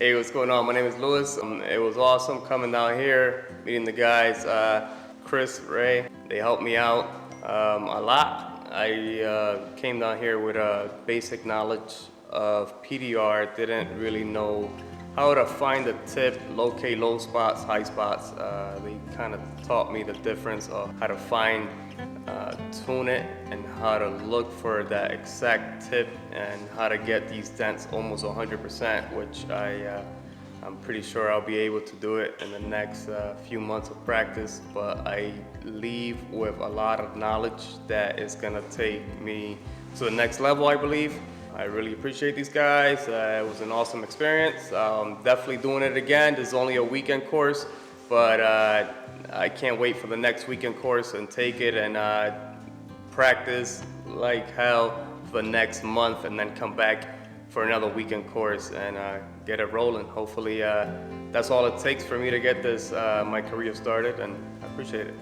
Hey, what's going on? My name is Louis. It was awesome coming down here, meeting the guys, Chris, Ray. They helped me out a lot. I came down here with a basic knowledge of PDR, didn't really know how to find the tip, locate low spots, high spots. They kind of taught me the difference of how to find, tune it, and how to look for that exact tip and how to get these dents almost 100%, which I'm pretty sure I'll be able to do it in the next few months of practice. But I leave with a lot of knowledge that is gonna take me to the next level, I believe. I really appreciate these guys. It was an awesome experience. Definitely doing it again. This is only a weekend course, but I can't wait for the next weekend course and take it and practice like hell for the next month and then come back for another weekend course and get it rolling. Hopefully that's all it takes for me to get this my career started, and I appreciate it.